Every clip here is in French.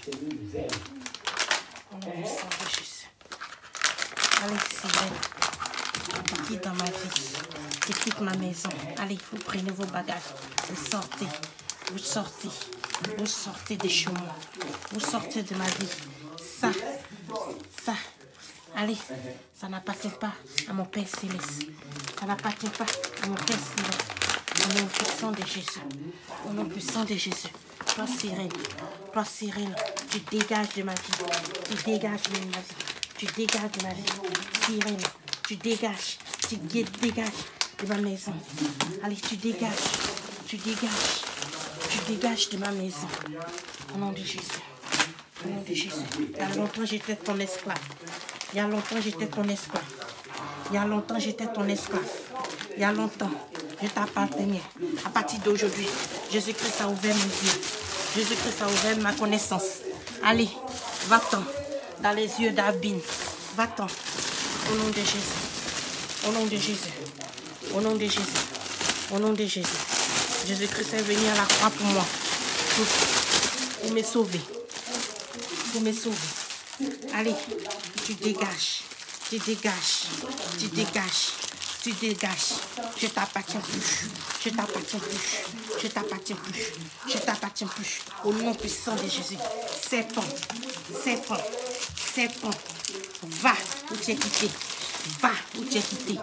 Au nom puissant de Jésus. Allez, Sirène. Qui quitte dans ma vie. Qui quitte ma maison. Allez, vous prenez vos bagages. Vous sortez. Vous sortez. Vous sortez de chez moi. Vous sortez de ma vie. Ça. Allez, ça n'appartient pas à mon Père Céleste. Ça n'appartient pas à mon Père Céleste. Au nom puissant de Jésus. Au nom puissant de Jésus. Toi, Sirène, tu dégages de ma vie. Tu dégages de ma vie. Tu dégages de ma vie. Sirène, tu dégages. Tu dégages de ma maison. Allez, tu dégages. Tu dégages. Tu dégages de ma maison. Au nom de Jésus. Au nom de Jésus. Il y a longtemps, j'étais ton esclave. Il y a longtemps, j'étais ton esclave. Il y a longtemps, j'étais ton esclave. Il y a longtemps, je t'appartenais. À partir d'aujourd'hui, Jésus-Christ a ouvert mes yeux. Jésus-Christ a ouvert ma connaissance. Allez, va-t'en dans les yeux d'Abine. Va-t'en. Au nom de Jésus. Au nom de Jésus. Au nom de Jésus. Au nom de Jésus. Jésus-Christ est venu à la croix pour moi. Pour me sauver. Pour me sauver. Allez, tu dégages. Tu dégages. Tu dégages. Tu dégages. Je t'appartiens plus. Je t'appartiens plus. Je t'appartiens plus. Je t'appartiens plus. Au nom puissant de Jésus. Serpent. Serpent. Serpent. Va où tu es quitté. Va où tu es quitté.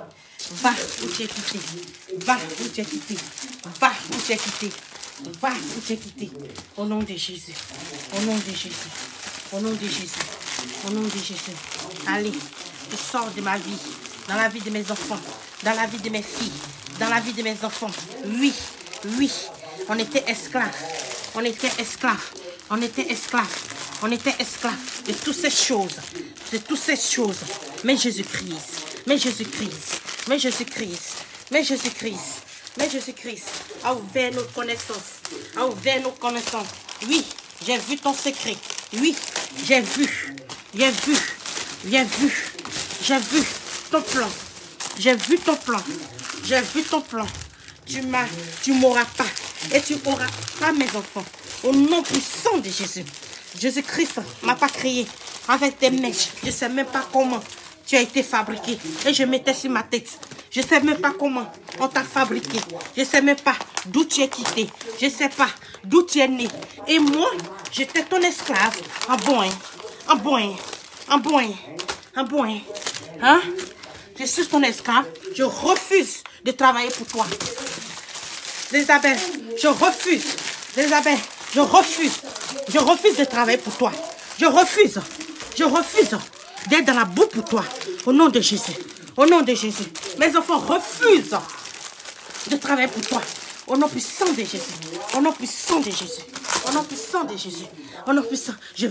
Va où tu es quitté. Va où tu es quitté. Va où tu es quitté. Va où tu es quitté. Au nom de Jésus. Au nom de Jésus. Au nom de Jésus. Au nom de Jésus. Allez, je sors de ma vie. Dans la vie de mes enfants. Dans la vie de mes filles. Dans la vie de mes enfants. Oui, oui. On était esclaves. On était esclaves. On était esclaves. On était esclaves de toutes ces choses. De toutes ces choses. Mais Jésus-Christ. Mais Jésus-Christ. Mais Jésus-Christ. Mais Jésus-Christ. Mais Jésus-Christ a ouvert nos connaissances. A ouvert nos connaissances. Oui, j'ai vu ton secret. Oui, j'ai vu. J'ai vu. J'ai vu. J'ai vu ton plan. J'ai vu ton plan. J'ai vu ton plan. Tu m'auras pas. Et tu auras pas mes enfants. Au nom puissant de Jésus. Jésus-Christ m'a pas créé avec des mèches. Je ne sais même pas comment tu as été fabriqué. Et je mettais sur ma tête. Je ne sais même pas comment on t'a fabriqué. Je ne sais même pas d'où tu es quitté. Je ne sais pas d'où tu es né. Et moi, j'étais ton esclave. En boin. En boin. En boin. En boin. Hein? Je suis ton esclave. Je refuse de travailler pour toi. Elisabeth, je refuse. Elisabeth, je refuse. Je refuse de travailler pour toi. Je refuse. Je refuse d'être dans la boue pour toi. Au nom de Jésus. Au nom de Jésus. Mes enfants refusent de travailler pour toi. Au nom puissant de Jésus. Au nom puissant de Jésus. Au nom puissant de Jésus. Au nom puissant. Je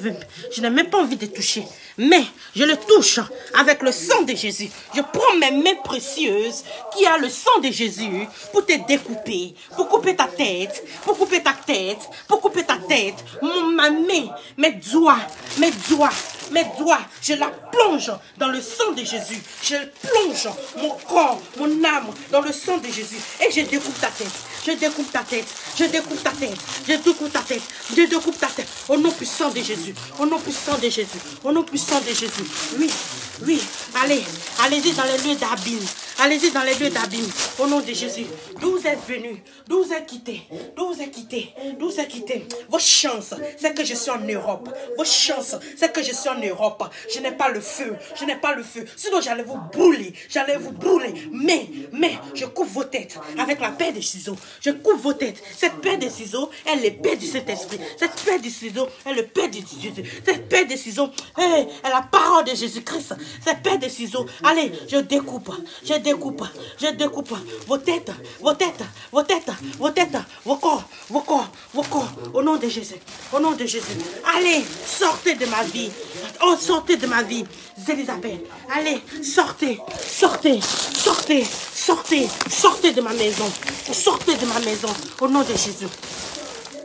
n'ai même pas envie de toucher. Mais je le touche avec le sang de Jésus. Je prends mes mains précieuses qui a le sang de Jésus pour te découper. Pour couper ta tête. Pour couper ta tête. Pour couper ta tête. Ma main, mes doigts. Mes doigts. Mes doigts, je la plonge dans le sang de Jésus. Je plonge mon corps, mon âme dans le sang de Jésus. Et je découpe ta tête. Je découpe ta tête. Je découpe ta tête. Je découpe ta tête. Je découpe ta tête. Au nom puissant de Jésus. Au nom puissant de Jésus. Au nom puissant de Jésus. Oui, oui. Allez, allez-y dans les lieux d'abîme. Allez-y dans les lieux d'abîme. Au nom de Jésus. D'où vous êtes venus? D'où vous êtes quittés? D'où vous êtes quittés? D'où vous êtes quittés? Vos chances, c'est que je suis en Europe. Vos chances, c'est que je suis en Europe. Je n'ai pas le feu. Je n'ai pas le feu. Sinon, j'allais vous brûler. J'allais vous brûler. Mais, je coupe vos têtes avec la paire de ciseaux. Je coupe vos têtes. Cette paire de ciseaux est l'épée du Saint-Esprit. Cette paire de ciseaux est le paire de Jésus. Cette paire de ciseaux est la parole de Jésus-Christ. Cette paire de ciseaux. Allez, je découpe. Je découpe. Je découpe vos têtes. Vos têtes. Vos têtes. Vos têtes. Vos corps. Vos corps. Vos corps. Au nom de Jésus. Au nom de Jésus. Allez, sortez de ma vie. Oh, sortez de ma vie. Elisabeth, allez, sortez, sortez, sortez, sortez, sortez de ma maison. Sortez de ma maison. Au nom de Jésus.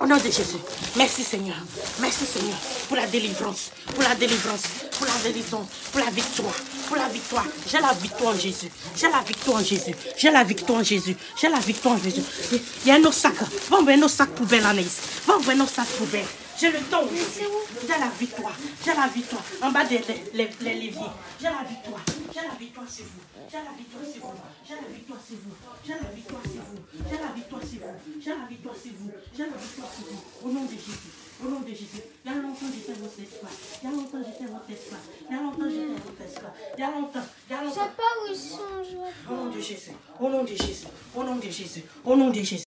Au nom de Jésus. Merci Seigneur. Merci Seigneur pour la délivrance. Pour la délivrance. Pour la délivrance. Pour la victoire. Pour la victoire. J'ai la victoire en Jésus. J'ai la victoire en Jésus. J'ai la victoire en Jésus. J'ai la victoire en Jésus. Il y a nos sacs. Va envoyer nos sacs poubelles, Anaïs. Va envoyer nos sacs poubelles. J'ai le temps aujourd'hui. J'ai la victoire. J'ai la victoire. En bas des l'éviers. J'ai la victoire. J'ai la victoire, c'est vous. J'ai la victoire, c'est vous. J'ai la victoire, c'est vous. J'ai la victoire, c'est vous. J'ai la victoire, c'est vous. J'ai la victoire, c'est vous. J'ai la victoire, c'est vous. Au nom de Jésus. Au nom de Jésus. Il y a longtemps, j'étais votre espoir. Il y a longtemps, j'étais votre espoir. Il y a longtemps, j'étais votre espoir. Il y a longtemps. Il y a longtemps. Je sais pas où ils sont. Au nom de Jésus. Au nom de Jésus. Au nom de Jésus. Au nom de Jésus.